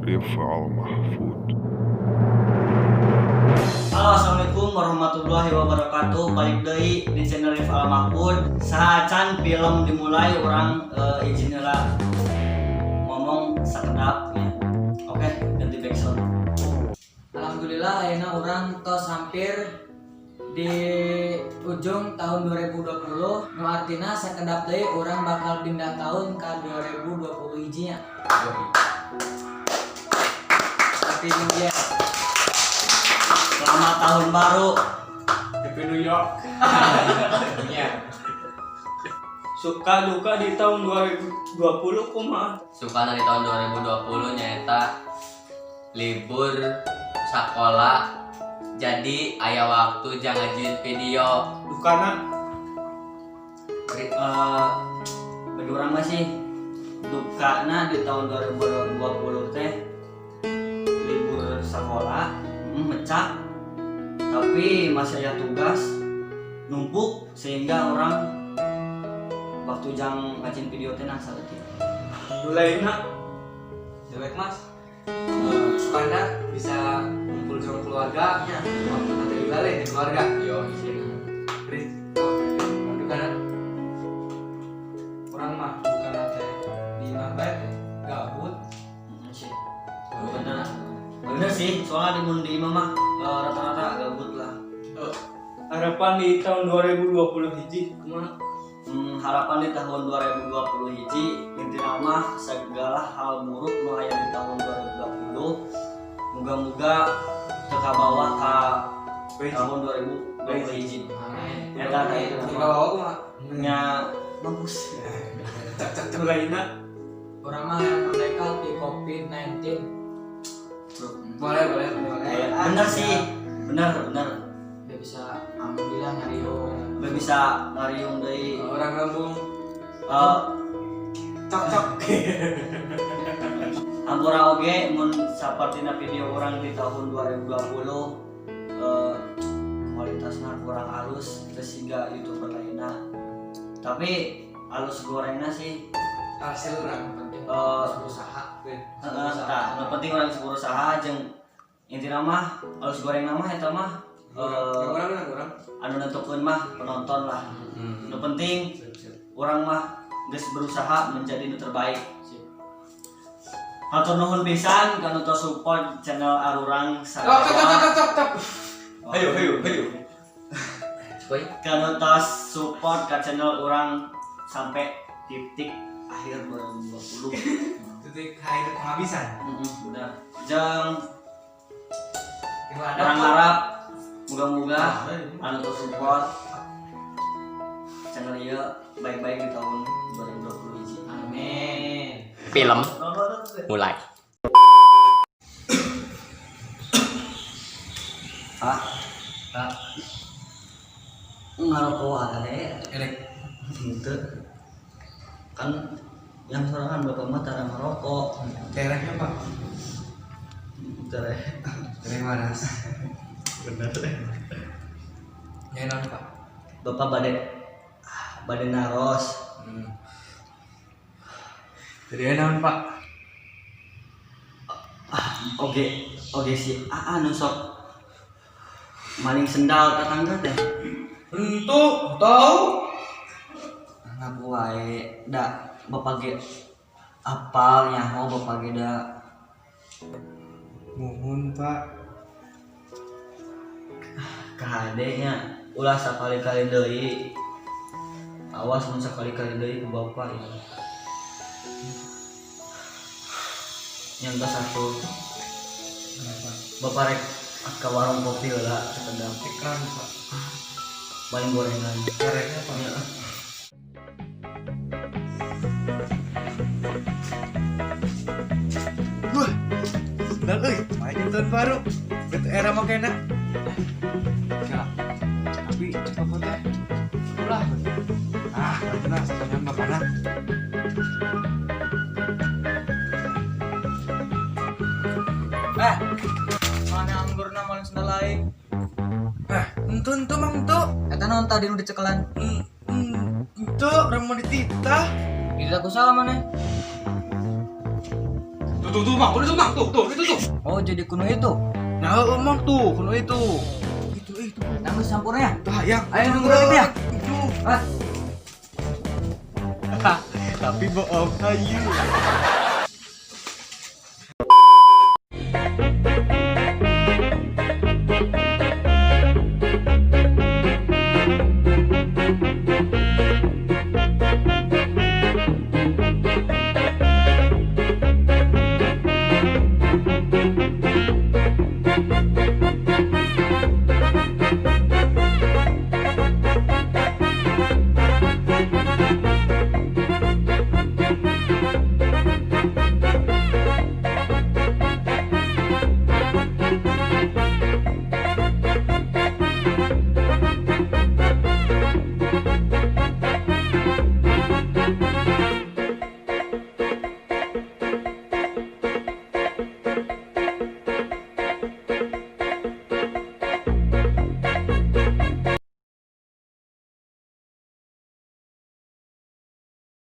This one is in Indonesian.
Rival Mahfud. Halo, assalamualaikum warahmatullahi wabarakatuh. Balik deui di channel Rival Mahfud. Sahacan film dimulai orang izin lah ngomong sakedap ya. Oke, ganti backsound. Alhamdulillah ayeuna orang tos hampir di ujung tahun 2020 nu artina sakedap deui urang bakal pindah tahun ke 2020 hijinya. Happy New Year. Selamat tahun baru. Happy New York. Suka duka di tahun 2020 kumaha? Sukana di tahun 2020 nyaeta libur sekolah, jadi aya waktu jangan ngajuin video. Dukana Bagi orang masih dukana di tahun 2020 teh libur sekolah mecak, tapi masih ada tugas numpuk sehingga orang waktu jang ngajin video teh nang saleutik. Dulaina Dewek Mas. Supaya bisa kumpul sama keluarga nya. Waktu nanti dilale di keluarga. Yo isina. Beri. Dukana. Urang mah bukan teh di imah bae gabut. Sih. Bener sih, soalnya di imam mah rata-rata gabut lah. harapan di tahun 2020 hiji kumaha? Harapan di tahun 2020 hiji intina mah segala hal buruk nu aya di tahun 2020 moga-moga teu kabawa ka tahun 2020 hiji. Amin. Eta teh itu Tiga bawa mah. nya mampus. Dulaina Urang mah yang merdeka di COVID-19. Boleh. Bener sih, bener. Dia bisa alhamdulillah ngariung. Udah bisa ngariung deui. Orang lambung cok. Ampura oge mun sapertina video orang di tahun 2020 kualitasnya kurang halus terus hingga youtuber lainnya, tapi halus gorengnya sih hasil orang penting berusaha. nah, yang penting orang berusaha jeung intina mah halus goreng mah eta mah Orang. anu nentukeun mah penonton lah. Nu penting orang mah geus berusaha menjadi nu terbaik. Hatur nuhun pisan kana tos support channel Arurang Cok. Ayo. Coy. Kana tos support ka channel urang sampai titik akhir 2020. Titik akhir penghabisan. Benar. Jeung Gimana? orang harap moga-moga anu tos support channel ieu baik-baik di tahun 2020 hiji. Amin. Film mulai. Ngarokok wae. Elek. Gitu. Kan yang sorangan bapak mah tara ngarokok. Daerahnya Pak. Tara. Dari mana? Bener deh. Ya non Pak. Bapak bade naros. Dari mana Pak? Oke sih. Anu sok maling sendal tetangga teh. Untuk tahu. Ngaku wae da bapak ge apal nyaho bapak ge da. Mohon Pak. Kahade nya ulah sakali-kali deui. Awas mun sakali-kali deui ku bapak ya. Yang ke satu bapak rek ke warung kopi lah sekedap Iklan Pak. paling gorengan Daerahnya Pak. ya. Udah main tahun baru. Betul era mau kena. Tapi cukup foto. Ulah. Karena sebenarnya makanan. Mana anggurna maling sendal lain. Entun mang tuh. Eta naon tadi nu dicekelan? Itu orang mau dititah. Tidak aku salah mana? Tuh tuh mang, udah tuh mang, tuh itu tuh. Oh, jadi kuno itu. Nah, mang tuh, kuno itu. Itu. Nanggu sampurnya. Tah, yang. Ayo nunggu lagi ya. Itu. Ah, Tapi bohong, ayo.